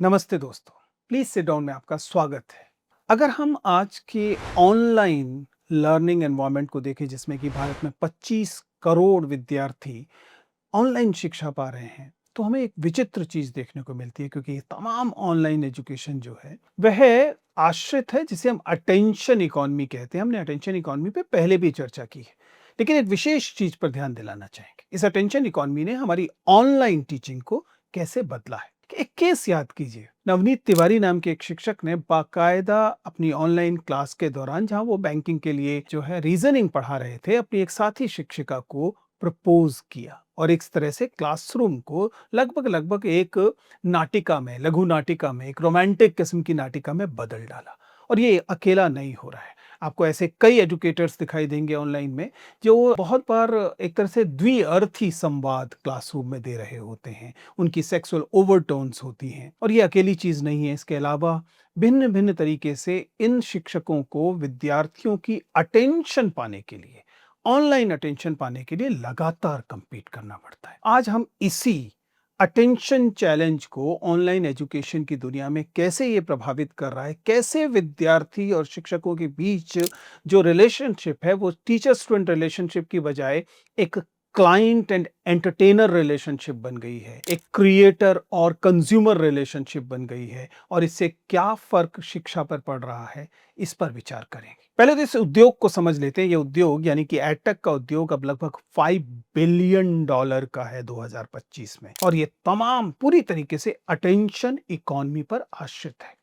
नमस्ते दोस्तों, please sit down में आपका स्वागत है। अगर हम आज के ऑनलाइन लर्निंग एनवायरनमेंट को देखें जिसमें कि भारत में 25 करोड़ विद्यार्थी ऑनलाइन शिक्षा पा रहे हैं, तो हमें एक विचित्र चीज देखने को मिलती है क्योंकि ये तमाम ऑनलाइन एजुकेशन जो है वह आश्रित है जिसे हम अटेंशन इकोनॉमी कहते हैं। हमने अटेंशन इकोनॉमी पे पहले भी चर्चा की है, लेकिन एक विशेष चीज पर ध्यान दिलाना चाहेंगे। इस अटेंशन इकोनॉमी ने हमारी ऑनलाइन टीचिंग को कैसे बदला है। एक केस याद कीजिए, नवनीत तिवारी नाम के एक शिक्षक ने बाकायदा अपनी ऑनलाइन क्लास के दौरान, जहां वो बैंकिंग के लिए जो है रीजनिंग पढ़ा रहे थे, अपनी एक साथी शिक्षिका को प्रपोज किया और इस तरह से क्लासरूम को लगभग लगभग एक नाटिका में, लघु नाटिका में, एक रोमांटिक किस्म की नाटिका में बदल डाला। और ये अकेला नहीं हो रहा है, आपको ऐसे कई एजुकेटर्स दिखाई देंगे ऑनलाइन में जो बहुत बार एक तरह से द्विअर्थी संवाद क्लासरूम में दे रहे होते हैं। उनकी सेक्सुअल ओवरटोन्स होती हैं और ये अकेली चीज नहीं है। इसके अलावा भिन्न भिन्न तरीके से इन शिक्षकों को विद्यार्थियों की अटेंशन पाने के लिए, ऑनलाइन अटेंशन पाने के लिए लगातार compete करना पड़ता है। आज हम इसी अटेंशन चैलेंज को ऑनलाइन एजुकेशन की दुनिया में कैसे ये प्रभावित कर रहा है, कैसे विद्यार्थी और शिक्षकों के बीच जो रिलेशनशिप है वो टीचर स्टूडेंट रिलेशनशिप की बजाय एक क्लाइंट एंड एंटरटेनर रिलेशनशिप बन गई है, एक क्रिएटर और कंज्यूमर रिलेशनशिप बन गई है, और इससे क्या फर्क शिक्षा पर पड़ रहा है, इस पर विचार करेंगे। पहले तो इस उद्योग को समझ लेते हैं। ये उद्योग यानी कि एडटेक का उद्योग अब लगभग $5 बिलियन का है 2025 में, और ये तमाम पूरी तरीके से अटेंशन इकोनॉमी पर आश्रित है।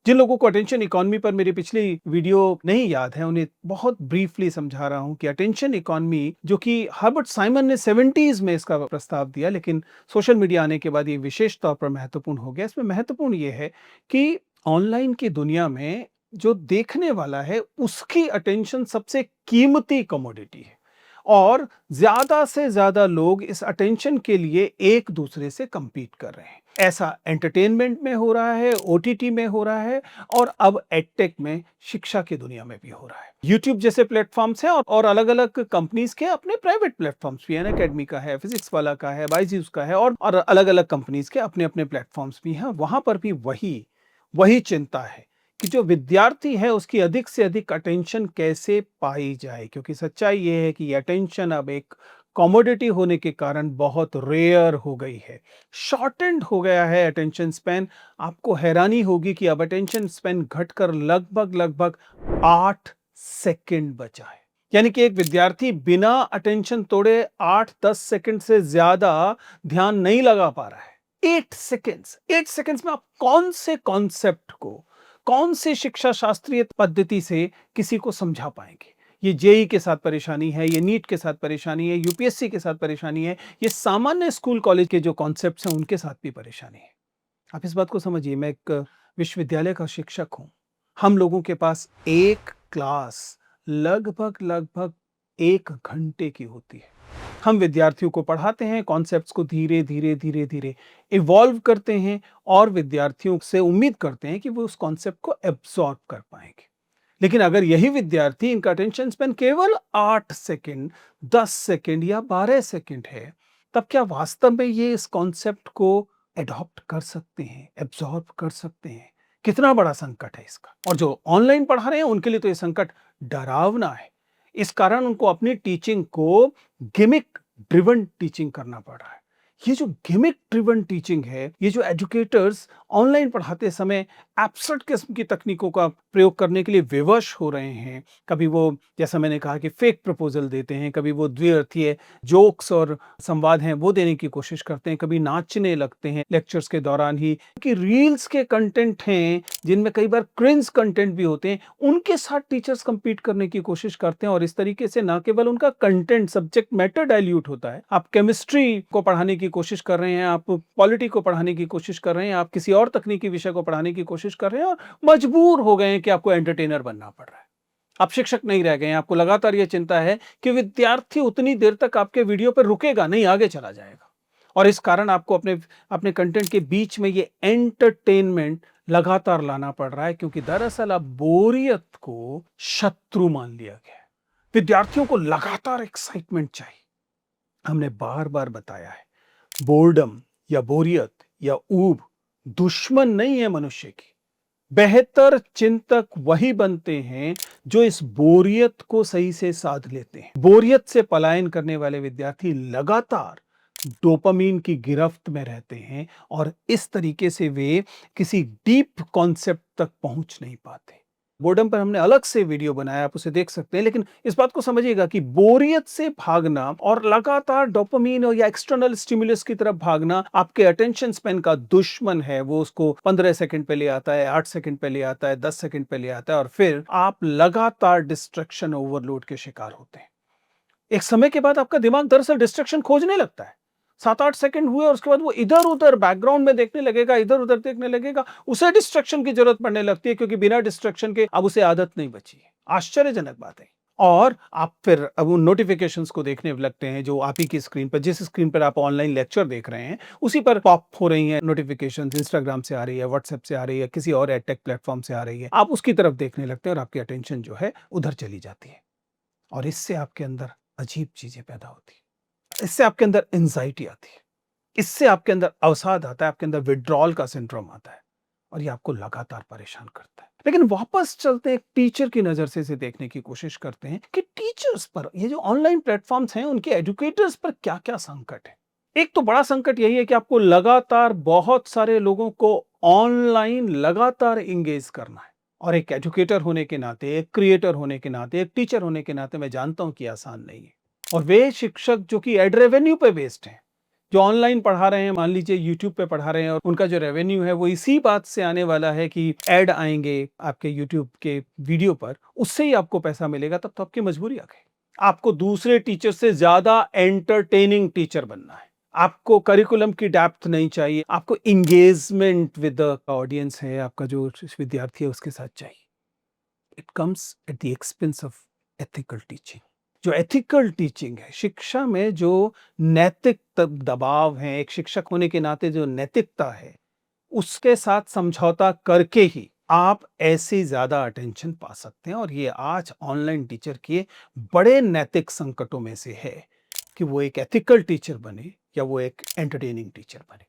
जिन लोगों को अटेंशन इकोनॉमी पर मेरी पिछली वीडियो नहीं याद है, उन्हें बहुत ब्रीफली समझा रहा हूं कि अटेंशन इकोनॉमी, जो कि हर्बर्ट साइमन ने 70s में इसका प्रस्ताव दिया, लेकिन सोशल मीडिया आने के बाद ये विशेष तौर पर महत्वपूर्ण हो गया। इसमें महत्वपूर्ण ये है कि ऑनलाइन की दुनिया में जो देखने वाला है उसकी अटेंशन सबसे कीमती कमोडिटी है, और ज्यादा से ज्यादा लोग इस अटेंशन के लिए एक दूसरे से compete कर रहे हैं। ऐसा एंटरटेनमेंट में हो रहा है, ओटीटी में हो रहा है, और अब एडटेक में, शिक्षा की दुनिया में भी हो रहा है। यूट्यूब जैसे प्लेटफॉर्म्स हैं और अलग अलग कंपनीज के अपने प्राइवेट प्लेटफॉर्म्स भी हैं। अकेडमी का है, फिजिक्स वाला का है, बायजूस का है, और अलग अलग कंपनीज के अपने अपने प्लेटफॉर्म्स भी हैं। वहां पर भी वही चिंता है कि जो विद्यार्थी है उसकी अधिक से अधिक अटेंशन कैसे पाई जाए, क्योंकि सच्चाई ये है कि अटेंशन अब एक कमोडिटी होने के कारण बहुत रेयर हो गई है, शॉर्टेंड हो गया है अटेंशन स्पैन। आपको हैरानी होगी कि अब अटेंशन स्पैन घटकर लगभग लगभग 8 सेकंड बचा है। यानी कि एक विद्यार्थी बिना अटेंशन तोड़े 8-10 सेकंड से ज्यादा ध्यान नहीं लगा पा रहा है। 8 सेकंड्स में आप कौन से कॉन्सेप्ट को, कौन सी शिक्षा शास्त्रीय पद्धति से किसी को समझा पाएंगे। ये जेई के साथ परेशानी है, ये नीट के साथ परेशानी है, यूपीएससी के साथ परेशानी है, ये सामान्य स्कूल कॉलेज के जो कॉन्सेप्ट्स हैं उनके साथ भी परेशानी है। आप इस बात को समझिए, मैं एक विश्वविद्यालय का शिक्षक हूं। हम लोगों के पास एक क्लास लगभग लगभग 1 घंटे की होती है। हम विद्यार्थियों को पढ़ाते हैं, कॉन्सेप्ट्स को धीरे धीरे धीरे धीरे इवॉल्व करते हैं, और विद्यार्थियों से उम्मीद करते हैं कि वो उस कॉन्सेप्ट को एब्सॉर्ब कर पाएंगे। लेकिन अगर यही विद्यार्थी, इनका अटेंशन स्पैन केवल 8 सेकंड, 10 सेकंड या 12 सेकंड है, तब क्या वास्तव में ये इस कॉन्सेप्ट को एडॉप्ट कर सकते हैं, एब्सॉर्ब कर सकते हैं? कितना बड़ा संकट है इसका। और जो ऑनलाइन पढ़ा रहे हैं उनके लिए तो ये संकट डरावना है। इस कारण उनको अपनी टीचिंग को गिमिक ड्रिवन टीचिंग करना पड़ रहा है। ये जो गिमिक ड्रिवन टीचिंग है, ये जो एजुकेटर्स ऑनलाइन पढ़ाते समय एब्सर्ड किस्म की तकनीकों का प्रयोग करने के लिए विवश हो रहे हैं। कभी वो, जैसा मैंने कहा कि फेक प्रपोजल देते हैं, कभी वो द्विअर्थीय जोक्स और संवाद हैं वो देने की कोशिश करते हैं, कभी नाचने लगते हैं लेक्चर्स के दौरान ही, कि रील्स के कंटेंट हैं जिनमें कई बार क्रिंज कंटेंट भी होते हैं, उनके साथ टीचर्स compete करने की कोशिश करते हैं। और इस तरीके से ना केवल उनका कंटेंट, सब्जेक्ट मैटर डाइल्यूट होता है। आप केमिस्ट्री को पढ़ाने की कोशिश कर रहे हैं, आप पॉलिटी को पढ़ाने की कोशिश कर रहे हैं, आप किसी और तकनीकी विषय को पढ़ाने की कोशिश कर रहे हैं, और मजबूर हो गए हैं कि आपको एंटरटेनर बनना पड़ रहा है। आप शिक्षक नहीं रह गए हैं। आपको लगातार यह चिंता है कि विद्यार्थी उतनी देर तक आपके वीडियो पर रुकेगा नहीं, आगे चला जाएगा। और इस कारण आपको अपने कंटेंट के बीच में ये एंटरटेनमेंट लगातार लाना पड़ रहा है, क्योंकि दरअसल अब बोरियत को शत्रु मान लिया गया है। विद्यार्थियों को लगातार एक्साइटमेंट चाहिए। हमने बार बार बताया है, बोर्डम या बोरियत या ऊब दुश्मन नहीं है मनुष्य की। बेहतर चिंतक वही बनते हैं जो इस बोरियत को सही से साध लेते हैं। बोरियत से पलायन करने वाले विद्यार्थी लगातार डोपामीन की गिरफ्त में रहते हैं और इस तरीके से वे किसी डीप कॉन्सेप्ट तक पहुंच नहीं पाते। बोर्डम पर हमने अलग से वीडियो बनाया, आप उसे देख सकते हैं, लेकिन इस बात को समझिएगा कि बोरियत से भागना और लगातार डोपामीन या एक्सटर्नल स्टिमुलस की तरफ भागना आपके अटेंशन स्पेन का दुश्मन है। वो उसको 15 सेकंड पे ले आता है, 8 सेकंड पे ले आता है, 10 सेकंड पे ले आता है और फिर आप लगातार डिस्ट्रैक्शन ओवरलोड के शिकार होते हैं। एक समय के बाद आपका दिमाग दरअसल डिस्ट्रैक्शन खोजने लगता है। 7-8 सेकंड हुए और उसके बाद वो इधर-उधर बैकग्राउंड में देखने लगेगा, इधर-उधर देखने लगेगा। उसे डिस्ट्रैक्शन की जरूरत पड़ने लगती है क्योंकि बिना डिस्ट्रैक्शन के अब उसे आदत नहीं बची है। आश्चर्यजनक बात है। और आप फिर अब उन नोटिफिकेशंस को देखने लगते हैं जो आप ही की स्क्रीन पर, जिस स्क्रीन पर आप ऑनलाइन लेक्चर देख रहे हैं, उसी पर पॉप हो रही हैं नोटिफिकेशंस। इंस्टाग्राम से आ रही है, व्हाट्सएप से आ रही है, किसी और एडटेक प्लेटफॉर्म से आ रही है। आप उसकी तरफ देखने लगते हैं और आपकी अटेंशन जो है उधर चली जाती है और इससे आपके अंदर अजीब चीजें पैदा होती है। इससे आपके अंदर एंजाइटी आती है, इससे आपके अंदर अवसाद आता है, आपके अंदर विड्रॉल का सिंड्रोम आता है और ये आपको लगातार परेशान करता है। लेकिन वापस चलते एक टीचर की नजर से इसे देखने की कोशिश करते हैं कि टीचर्स पर, ये जो ऑनलाइन प्लेटफॉर्म्स हैं, उनके एजुकेटर्स पर क्या क्या संकट है। एक तो बड़ा संकट यही है कि आपको लगातार बहुत सारे लोगों को ऑनलाइन लगातार इंगेज करना है और एक एजुकेटर होने के नाते, एक क्रिएटर होने के नाते, एक टीचर होने के नाते मैं जानता हूं कि आसान नहीं है। और वे शिक्षक जो कि एड रेवेन्यू पे बेस्ड हैं, जो ऑनलाइन पढ़ा रहे हैं, मान लीजिए यूट्यूब पे पढ़ा रहे हैं और उनका जो रेवेन्यू है वो इसी बात से आने वाला है कि ऐड आएंगे आपके यूट्यूब के वीडियो पर, उससे ही आपको पैसा मिलेगा। तब तो आपकी मजबूरी आ गई। आपको दूसरे टीचर से ज्यादा एंटरटेनिंग टीचर बनना है। आपको करिकुलम की डेप्थ नहीं चाहिए, आपको इंगेजमेंट विद द ऑडियंस है, आपका जो विद्यार्थी है उसके साथ चाहिए। It comes at the expense of ethical teaching. जो एथिकल टीचिंग है, शिक्षा में जो नैतिक दबाव है, एक शिक्षक होने के नाते जो नैतिकता है, उसके साथ समझौता करके ही आप ऐसे ज्यादा अटेंशन पा सकते हैं। और ये आज ऑनलाइन टीचर के बड़े नैतिक संकटों में से है कि वो एक एथिकल टीचर बने या वो एक एंटरटेनिंग टीचर बने।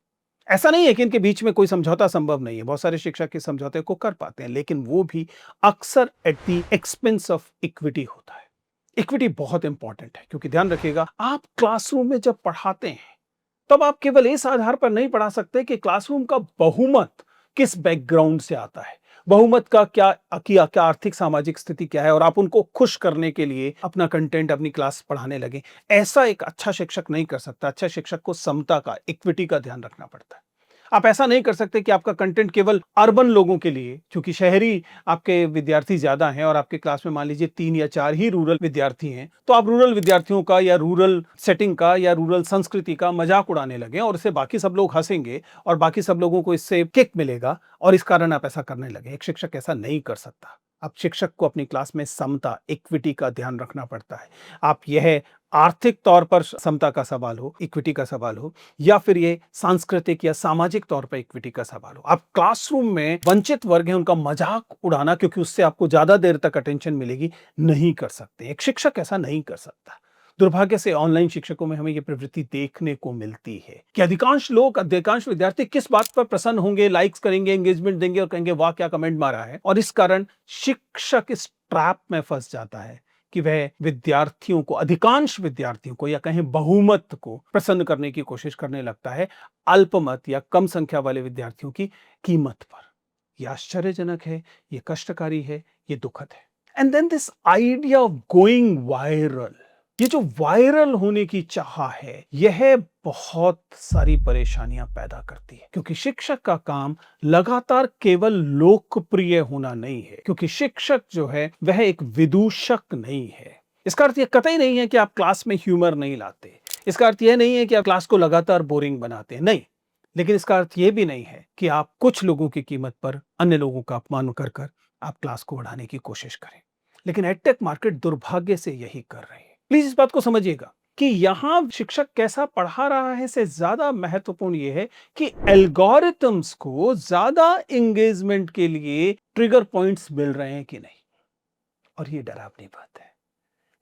ऐसा नहीं है कि इनके बीच में कोई समझौता संभव नहीं है, बहुत सारे शिक्षक इस समझौते को कर पाते हैं, लेकिन वो भी अक्सर at the expense of equity होता है। इक्विटी बहुत इंपॉर्टेंट है क्योंकि ध्यान रखिएगा, आप क्लासरूम में जब पढ़ाते हैं तब आप केवल इस आधार पर नहीं पढ़ा सकते कि क्लासरूम का बहुमत किस बैकग्राउंड से आता है, बहुमत का क्या आर्थिक सामाजिक स्थिति क्या है, और आप उनको खुश करने के लिए अपना कंटेंट, अपनी क्लास पढ़ाने लगे। ऐसा एक अच्छा शिक्षक नहीं कर सकता। अच्छा शिक्षक को समता का, इक्विटी का ध्यान रखना पड़ता है। आप ऐसा नहीं कर सकते कि आपका कंटेंट केवल अर्बन लोगों के लिए, क्योंकि शहरी आपके विद्यार्थी ज्यादा हैं और आपके क्लास में मान लीजिए 3 या 4 ही रूरल विद्यार्थी हैं, तो आप रूरल विद्यार्थियों का या रूरल सेटिंग का या रूरल संस्कृति का मजाक उड़ाने लगे और इससे बाकी सब लोग हंसेंगे और बाकी सब लोगों को इससे किक मिलेगा और इस कारण आप ऐसा करने लगे। एक शिक्षक ऐसा नहीं कर सकता। अब शिक्षक को अपनी क्लास में समता, इक्विटी का ध्यान रखना पड़ता है। आप यह आर्थिक तौर पर समता का सवाल हो, इक्विटी का सवाल हो, या फिर ये सांस्कृतिक या सामाजिक तौर पर इक्विटी का सवाल हो, आप क्लासरूम में वंचित वर्ग है उनका मजाक उड़ाना क्योंकि उससे आपको ज्यादा देर तक अटेंशन मिलेगी, नहीं कर सकते। एक शिक्षक ऐसा नहीं कर सकता। दुर्भाग्य से ऑनलाइन शिक्षकों में हमें यह प्रवृत्ति देखने को मिलती है कि अधिकांश लोग, अधिकांश विद्यार्थी किस बात पर प्रसन्न होंगे, लाइक्स करेंगे, एंगेजमेंट देंगे और कहेंगे वाह क्या कमेंट मारा है। और इस कारण शिक्षक इस ट्रैप में फंस जाता है कि वह विद्यार्थियों को, अधिकांश विद्यार्थियों को या कहें बहुमत को प्रसन्न करने की कोशिश करने लगता है अल्पमत या कम संख्या वाले विद्यार्थियों की कीमत पर। यह आश्चर्यजनक है, यह कष्टकारी है, यह दुखद है। And then this idea of going viral, ये जो वायरल होने की चाह है, यह बहुत सारी परेशानियां पैदा करती है क्योंकि शिक्षक का काम लगातार केवल लोकप्रिय होना नहीं है, क्योंकि शिक्षक जो है वह एक विदूषक नहीं है। इसका अर्थ यह कतई नहीं है कि आप क्लास में ह्यूमर नहीं लाते, इसका अर्थ यह नहीं है कि आप क्लास को लगातार बोरिंग बनाते हैं, नहीं। लेकिन इसका अर्थ यह भी नहीं है कि आप कुछ लोगों की कीमत पर अन्य लोगों का अपमान कर आप क्लास को बढ़ाने की कोशिश करें। लेकिन एडटेक मार्केट दुर्भाग्य से यही कर रही है। प्लीज इस बात को समझिएगा कि यहां शिक्षक कैसा पढ़ा रहा है से ज्यादा महत्वपूर्ण यह है कि एल्गोरिथम्स को ज्यादा एंगेजमेंट के लिए ट्रिगर पॉइंट्स मिल रहे हैं कि नहीं। और यह डरावनी बात है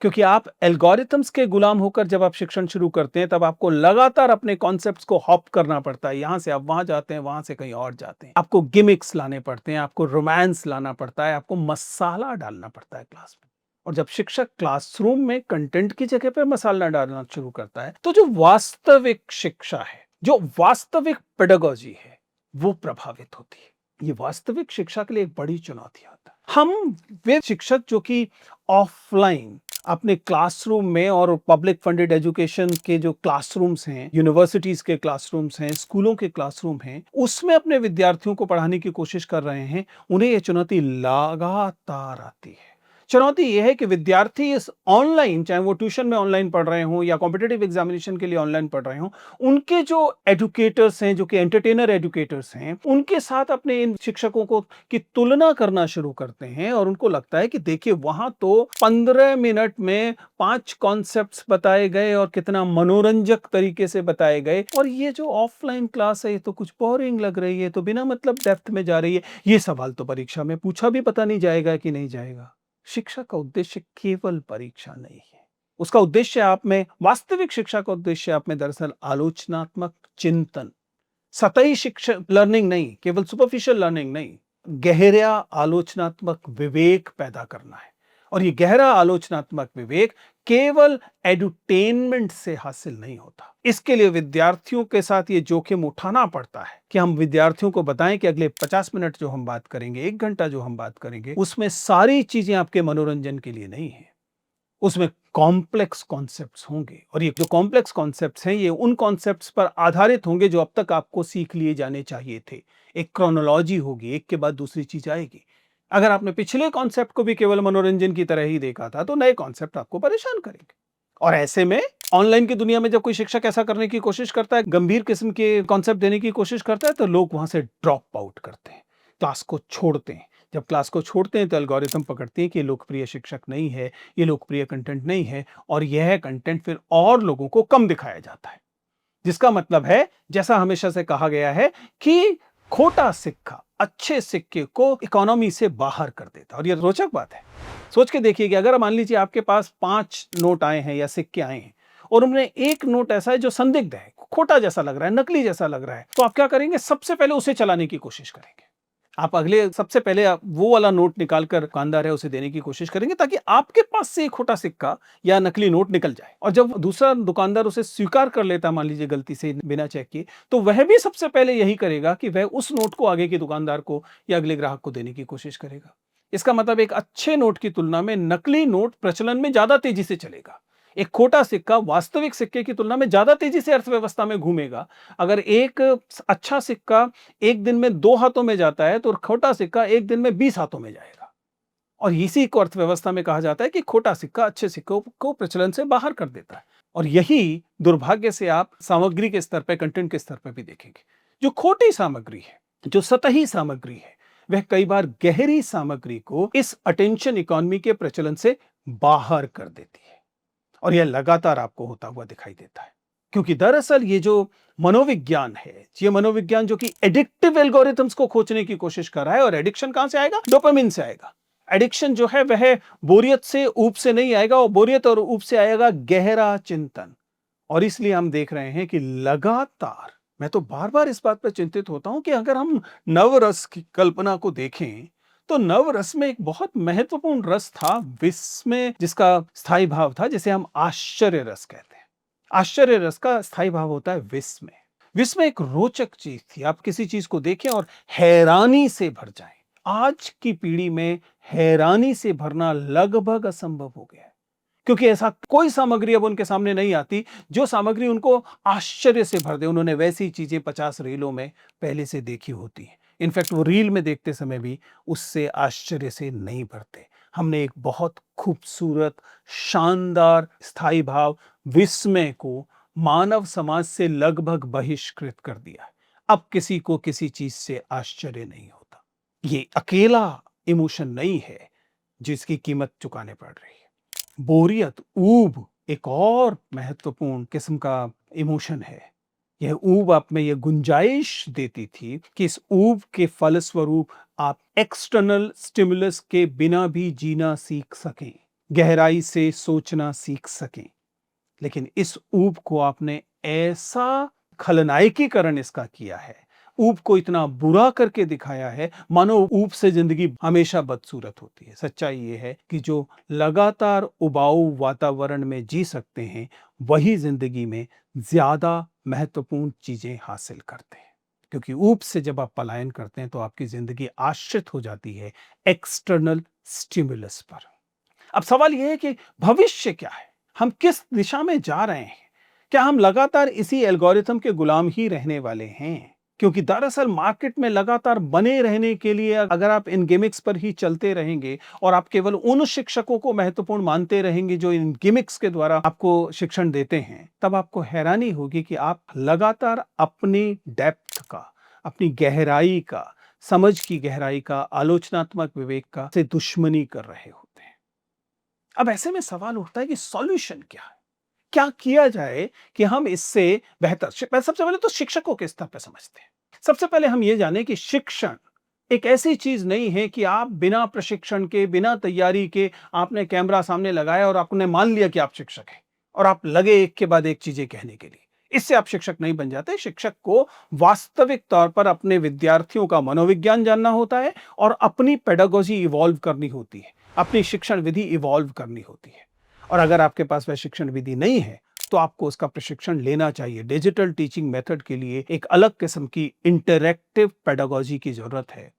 क्योंकि आप एल्गोरिथम्स के गुलाम होकर जब आप शिक्षण शुरू करते हैं, तब आपको लगातार अपने कॉन्सेप्ट्स को हॉप करना पड़ता है। यहाँ से आप वहाँ जाते हैं, वहाँ से कहीं और जाते हैं। आपको गिमिक्स लाने पड़ते हैं, आपको रोमांस लाना पड़ता है, आपको मसाला डालना पड़ता है क्लास में। और जब शिक्षक क्लासरूम में कंटेंट की जगह पर मसाला डालना शुरू करता है, तो जो वास्तविक शिक्षा है, जो वास्तविक पेडागॉजी है, वो प्रभावित होती है। ये वास्तविक शिक्षा के लिए एक बड़ी चुनौती आता है। हम वे शिक्षक जो कि ऑफलाइन अपने क्लासरूम में और पब्लिक फंडेड एजुकेशन के जो क्लासरूम्स हैं, यूनिवर्सिटीज के क्लासरूम्स हैं, स्कूलों के क्लासरूम हैं, उसमें अपने विद्यार्थियों को पढ़ाने की कोशिश कर रहे हैं, उन्हें यह चुनौती लगातार आती है। चुनौती यह है कि विद्यार्थी इस ऑनलाइन, चाहे वो ट्यूशन में ऑनलाइन पढ़ रहे हों या कॉम्पिटिटिव एग्जामिनेशन के लिए ऑनलाइन पढ़ रहे हों, उनके जो एजुकेटर्स हैं, जो कि एंटरटेनर एजुकेटर्स हैं, उनके साथ अपने इन शिक्षकों को की तुलना करना शुरू करते हैं और उनको लगता है कि देखिए वहां तो 15 मिनट में 5 कॉन्सेप्ट्स बताए गए और कितना मनोरंजक तरीके से बताए गए, और ये जो ऑफलाइन क्लास है ये तो कुछ बोरिंग लग रही है, तो बिना मतलब डेप्थ में जा रही है, ये सवाल तो परीक्षा में पूछा भी पता नहीं जाएगा कि नहीं जाएगा। शिक्षा का उद्देश्य केवल परीक्षा नहीं है। उसका उद्देश्य आप में, वास्तविक शिक्षा का उद्देश्य आप में दरअसल आलोचनात्मक चिंतन, सतही शिक्षा लर्निंग नहीं, केवल सुपरफिशियल लर्निंग नहीं, गहरा आलोचनात्मक विवेक पैदा करना है। और ये गहरा आलोचनात्मक विवेक केवल एडुटेनमेंट से हासिल नहीं होता। इसके लिए विद्यार्थियों के साथ ये जोखिम उठाना पड़ता है कि हम विद्यार्थियों को बताएं कि अगले 50 मिनट जो हम बात करेंगे, 1 घंटा जो हम बात करेंगे, उसमें सारी चीजें आपके मनोरंजन के लिए नहीं है। उसमें कॉम्प्लेक्स कॉन्सेप्ट्स होंगे, और ये जो कॉम्प्लेक्स कॉन्सेप्ट्स हैं, ये उन कॉन्सेप्ट्स पर आधारित होंगे जो अब तक आपको सीख लिए जाने चाहिए थे। एक क्रोनोलॉजी होगी, एक के बाद दूसरी चीज आएगी। अगर आपने पिछले कॉन्सेप्ट को भी केवल मनोरंजन की तरह ही देखा था, तो नए कॉन्सेप्ट आपको परेशान करेंगे। और ऐसे में ऑनलाइन की दुनिया में जब कोई शिक्षक ऐसा करने की कोशिश करता है, गंभीर किस्म के कॉन्सेप्ट देने की कोशिश करता है, तो लोग वहां से ड्रॉप आउट करते हैं, क्लास को छोड़ते हैं। जब क्लास को छोड़ते हैं तो एल्गोरिथम पकड़ते हैं कि ये लोकप्रिय शिक्षक नहीं है, ये लोकप्रिय कंटेंट नहीं है, और यह कंटेंट फिर और लोगों को कम दिखाया जाता है। जिसका मतलब है, जैसा हमेशा से कहा गया है, कि खोटा सिक्का अच्छे सिक्के को इकोनॉमी से बाहर कर देता है। और यह रोचक बात है। सोच के देखिए कि अगर मान लीजिए आपके पास 5 नोट आए हैं या सिक्के आए हैं, और उनमें एक नोट ऐसा है जो संदिग्ध है, खोटा जैसा लग रहा है, नकली जैसा लग रहा है, तो आप क्या करेंगे? सबसे पहले उसे चलाने की कोशिश करेंगे। सबसे पहले आप वो वाला नोट निकालकर दुकानदार है उसे देने की कोशिश करेंगे, ताकि आपके पास से एक खोटा सिक्का या नकली नोट निकल जाए। और जब दूसरा दुकानदार उसे स्वीकार कर लेता, मान लीजिए गलती से बिना चेक किए, तो वह भी सबसे पहले यही करेगा कि वह उस नोट को आगे के दुकानदार को या अगले ग्राहक को देने की कोशिश करेगा। इसका मतलब एक अच्छे नोट की तुलना में नकली नोट प्रचलन में ज्यादा तेजी से चलेगा। एक खोटा सिक्का वास्तविक सिक्के की तुलना में ज्यादा तेजी से अर्थव्यवस्था में घूमेगा। अगर एक अच्छा सिक्का एक दिन में 2 हाथों में जाता है, तो खोटा सिक्का एक दिन में 20 हाथों में जाएगा। और इसी को अर्थव्यवस्था में कहा जाता है कि खोटा सिक्का अच्छे सिक्कों को प्रचलन से बाहर कर देता है। और यही दुर्भाग्य से आप सामग्री के स्तर पर, कंटेंट के स्तर पर भी देखेंगे। जो खोटी सामग्री है, जो सतही सामग्री है, वह कई बार गहरी सामग्री को इस अटेंशन इकोनॉमी के प्रचलन से बाहर कर देती है। और यह लगातार आपको होता हुआ दिखाई देता है, क्योंकि दरअसल ये जो मनोविज्ञान है, ये मनोविज्ञान जो कि एडिक्टिव एल्गोरिथम्स को खोजने की कोशिश कर रहा है। और एडिक्शन कहां से आएगा? डोपामिन से आएगा। एडिक्शन जो है वह बोरियत से, ऊब से नहीं आएगा, और बोरियत और ऊब से आएगा गहरा चिंतन। और इसलिए हम देख रहे हैं कि लगातार, मैं तो बार बार इस बात पर चिंतित होता हूं कि अगर हम नवरस की कल्पना को देखें, तो नव रस में एक बहुत महत्वपूर्ण रस था, विस्मय जिसका स्थायी भाव था, जिसे हम आश्चर्य रस कहते हैं। आश्चर्य रस का स्थायी भाव होता है विस्मय। विस्मय एक रोचक चीज थी। आप किसी चीज को देखें और हैरानी से भर जाएं। आज की पीढ़ी में हैरानी से भरना लगभग असंभव हो गया है, क्योंकि ऐसा कोई सामग्री अब उनके सामने नहीं आती जो सामग्री उनको आश्चर्य से भर दे। उन्होंने वैसी चीजें 50 रीलों में पहले से देखी होती हैं। इनफैक्ट वो रील में देखते समय भी उससे आश्चर्य से नहीं भरते। हमने एक बहुत खूबसूरत, शानदार स्थायी भाव विस्मय को मानव समाज से लगभग बहिष्कृत कर दिया है। अब किसी को किसी चीज से आश्चर्य नहीं होता। ये अकेला इमोशन नहीं है जिसकी कीमत चुकाने पड़ रही है। बोरियत, ऊब एक और महत्वपूर्ण किस्म का इमोशन है। यह ऊब आप में यह गुंजाइश देती थी कि इस ऊब के फलस्वरूप आप एक्सटर्नल स्टिमुलस के बिना भी जीना सीख सकें। गहराई से सोचना सीख सकें। लेकिन इस ऊब को आपने ऐसा खलनायकीकरण इसका किया है, ऊब को इतना बुरा करके दिखाया है, मानो ऊब से जिंदगी हमेशा बदसूरत होती है। सच्चाई ये है कि जो लगातार उबाऊ वातावरण में जी सकते हैं, वही जिंदगी में ज्यादा महत्वपूर्ण चीजें हासिल करते हैं। क्योंकि ऊब से जब आप पलायन करते हैं तो आपकी जिंदगी आश्रित हो जाती है एक्सटर्नल स्टिमुलस पर। अब सवाल यह है कि भविष्य क्या है? हम किस दिशा में जा रहे हैं? क्या हम लगातार इसी एल्गोरिथम के गुलाम ही रहने वाले हैं? क्योंकि दरअसल मार्केट में लगातार बने रहने के लिए अगर आप इन गिमिक्स पर ही चलते रहेंगे और आप केवल उन शिक्षकों को महत्वपूर्ण मानते रहेंगे जो इन गिमिक्स के द्वारा आपको शिक्षण देते हैं, तब आपको हैरानी होगी कि आप लगातार अपनी डेप्थ का, अपनी गहराई का, समझ की गहराई का, आलोचनात्मक विवेक का से दुश्मनी कर रहे होते हैं। अब ऐसे में सवाल उठता है कि सॉल्यूशन क्या है? क्या किया जाए कि हम इससे बेहतर सबसे पहले तो शिक्षकों के स्तर पर समझते हैं। सबसे पहले हम ये जानें कि शिक्षण एक ऐसी चीज नहीं है कि आप बिना प्रशिक्षण के, बिना तैयारी के आपने कैमरा सामने लगाया और आपने मान लिया कि आप शिक्षक हैं और आप लगे एक के बाद एक चीजें कहने के लिए। इससे आप शिक्षक नहीं बन जाते। शिक्षक को वास्तविक तौर पर अपने विद्यार्थियों का मनोविज्ञान जानना होता है और अपनी पेडागोजी इवॉल्व करनी होती है, अपनी शिक्षण विधि इवॉल्व करनी होती है। और अगर आपके पास वह शिक्षण विधि नहीं है तो आपको उसका प्रशिक्षण लेना चाहिए। डिजिटल टीचिंग मेथड के लिए एक अलग किस्म की इंटरैक्टिव पेडागोजी की जरूरत है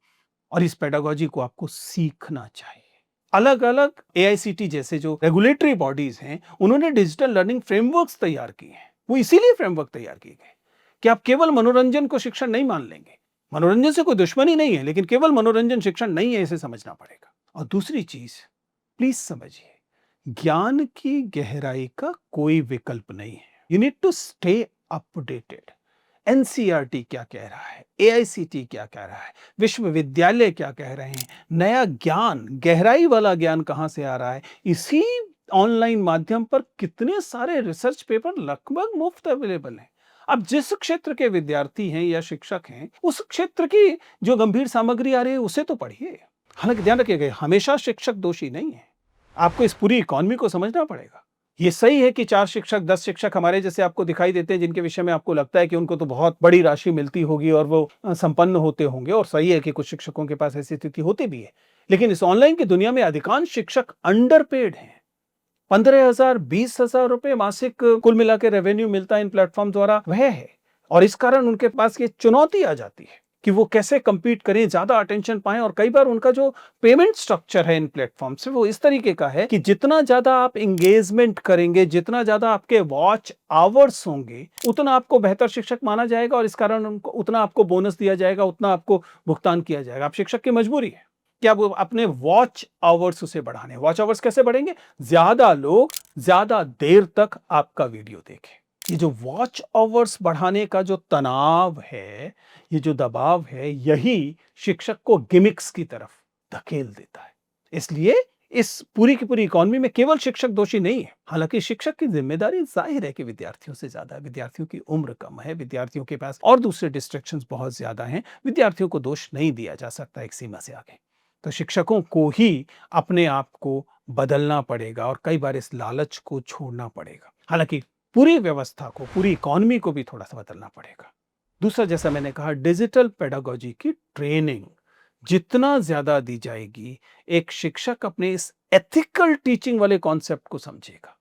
और इस पेडागोजी को आपको सीखना चाहिए। अलग अलग एआईसीटी जैसे जो रेगुलेटरी बॉडीज हैं, उन्होंने डिजिटल लर्निंग फ्रेमवर्क्स तैयार किए हैं। वो इसीलिए फ्रेमवर्क तैयार किए गए कि आप केवल मनोरंजन को शिक्षण नहीं मान लेंगे। मनोरंजन से कोई दुश्मनी नहीं है, लेकिन केवल मनोरंजन शिक्षण नहीं है, इसे समझना पड़ेगा। और दूसरी चीज, प्लीज समझिए, ज्ञान की गहराई का कोई विकल्प नहीं है। You need to stay updated. NCERT क्या कह रहा है, एआईसीटी क्या कह रहा है, विश्वविद्यालय क्या कह रहे हैं, नया ज्ञान, गहराई वाला ज्ञान कहां से आ रहा है। इसी ऑनलाइन माध्यम पर कितने सारे रिसर्च पेपर लगभग मुफ्त अवेलेबल हैं। अब जिस क्षेत्र के विद्यार्थी हैं या शिक्षक हैं, उस क्षेत्र की जो गंभीर सामग्री आ रही है उसे तो पढ़िए। हालांकि ध्यान रखिएगा, हमेशा शिक्षक दोषी नहीं है। आपको इस पूरी इकॉनमी को समझना पड़ेगा। ये सही है कि 4 शिक्षक, 10 शिक्षक हमारे जैसे आपको दिखाई देते हैं, जिनके विषय में आपको लगता है कि उनको तो बहुत बड़ी राशि मिलती होगी और वो संपन्न होते होंगे, और सही है कि कुछ शिक्षकों के पास ऐसी स्थिति होती भी है। लेकिन इस ऑनलाइन की दुनिया में अधिकांश शिक्षक अंडरपेड हैं। 15,000, 20,000 रुपए मासिक कुल मिला के रेवेन्यू मिलता है इन प्लेटफॉर्म द्वारा, वह है। और इस कारण उनके पास ये चुनौती आ जाती है कि वो कैसे compete करें, ज्यादा अटेंशन पाएं। और कई बार उनका जो पेमेंट स्ट्रक्चर है इन प्लेटफॉर्म से, वो इस तरीके का है कि जितना ज्यादा आप एंगेजमेंट करेंगे, जितना ज्यादा आपके वॉच आवर्स होंगे, उतना आपको बेहतर शिक्षक माना जाएगा और इस कारण उनको उतना आपको बोनस दिया जाएगा, उतना आपको भुगतान किया जाएगा। आप शिक्षक की मजबूरी है कि आप अपने वॉच आवर्स उसे बढ़ाने। वॉच आवर्स कैसे बढ़ेंगे? ज्यादा लोग ज्यादा देर तक आपका वीडियो देखें। ये जो वॉच आवर्स बढ़ाने का जो तनाव है, ये जो दबाव है, यही शिक्षक को गिमिक्स की तरफ धकेल देता है। इसलिए इस पूरी की पूरी इकॉनमी में केवल शिक्षक दोषी नहीं है। हालांकि शिक्षक की जिम्मेदारी जाहिर है कि विद्यार्थियों से ज्यादा है। विद्यार्थियों की उम्र कम है, विद्यार्थियों के पास और दूसरे डिस्ट्रैक्शंस बहुत ज्यादा हैं। विद्यार्थियों को दोष नहीं दिया जा सकता एक सीमा से आगे। तो शिक्षकों को ही अपने आप को बदलना पड़ेगा और कई बार इस लालच को छोड़ना पड़ेगा। हालांकि पूरी व्यवस्था को, पूरी इकॉनमी को भी थोड़ा सा बदलना पड़ेगा। दूसरा, जैसा मैंने कहा, डिजिटल पेडागोजी की ट्रेनिंग जितना ज्यादा दी जाएगी, एक शिक्षक अपने इस एथिकल टीचिंग वाले कॉन्सेप्ट को समझेगा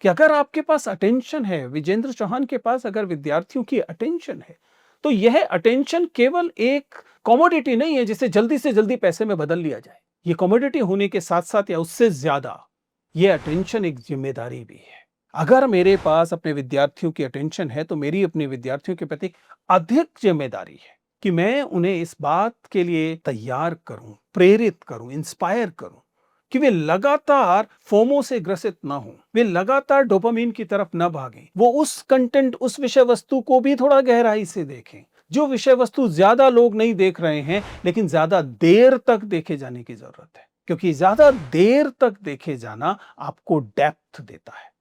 कि अगर आपके पास अटेंशन है, विजेंद्र चौहान के पास अगर विद्यार्थियों की अटेंशन है, तो यह अटेंशन केवल एक कमोडिटी नहीं है जिसे जल्दी से जल्दी पैसे में बदल लिया जाए। ये कमोडिटी होने के साथ साथ या उससे ज्यादा ये अटेंशन एक जिम्मेदारी भी है। अगर मेरे पास अपने विद्यार्थियों की अटेंशन है तो मेरी अपने विद्यार्थियों के प्रति अधिक जिम्मेदारी है कि मैं उन्हें इस बात के लिए तैयार करूं, प्रेरित करूं, इंस्पायर करूं कि वे लगातार फोमो से ग्रसित ना हो, वे लगातार डोपामीन की तरफ ना भागें। वो उस कंटेंट, उस विषय वस्तु को भी थोड़ा गहराई से देखें जो विषय वस्तु ज्यादा लोग नहीं देख रहे हैं, लेकिन ज्यादा देर तक देखे जाने की जरूरत है। क्योंकि ज्यादा देर तक देखे जाना आपको डेप्थ देता है।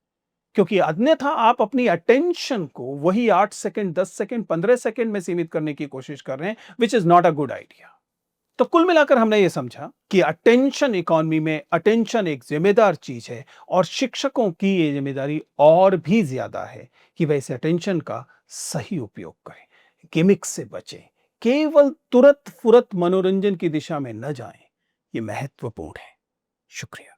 क्योंकि अन्यथा आप अपनी अटेंशन को वही 8 सेकंड, 10 सेकंड, 15 सेकंड में सीमित करने की कोशिश कर रहे हैं, which is not a good idea. तो कुल मिलाकर हमने ये समझा कि अटेंशन इकोनॉमी में अटेंशन एक जिम्मेदार चीज है और शिक्षकों की ये जिम्मेदारी और भी ज्यादा है कि वह इस अटेंशन का सही उपयोग करें, गिमिक्स से बचें, केवल तुरंत फुरत मनोरंजन की दिशा में न जाएं। ये महत्वपूर्ण है। शुक्रिया।